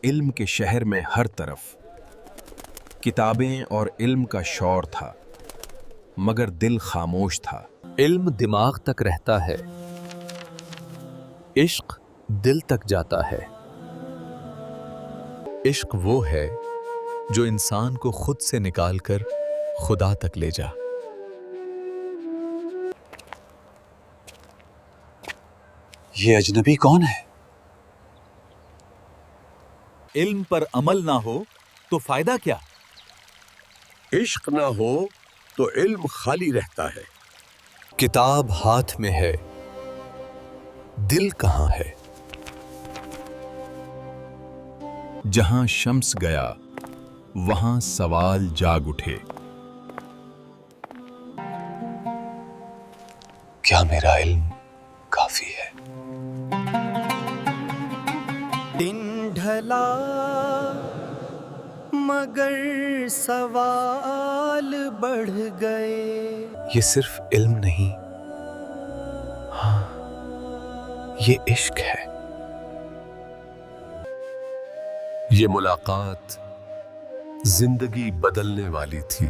علم کے شہر میں ہر طرف کتابیں اور علم کا شور تھا، مگر دل خاموش تھا۔ علم دماغ تک رہتا ہے، عشق دل تک جاتا ہے۔ عشق وہ ہے جو انسان کو خود سے نکال کر خدا تک لے جا۔ یہ اجنبی کون ہے؟ علم پر عمل نہ ہو تو فائدہ کیا؟ عشق نہ ہو تو علم خالی رہتا ہے۔ کتاب ہاتھ میں ہے، دل کہاں ہے؟ جہاں شمس گیا وہاں سوال جاگ اٹھے۔ کیا میرا علم کافی ہے؟ دن ڈھلا مگر سوال بڑھ گئے۔ یہ صرف علم نہیں، ہاں یہ عشق ہے۔ یہ ملاقات زندگی بدلنے والی تھی۔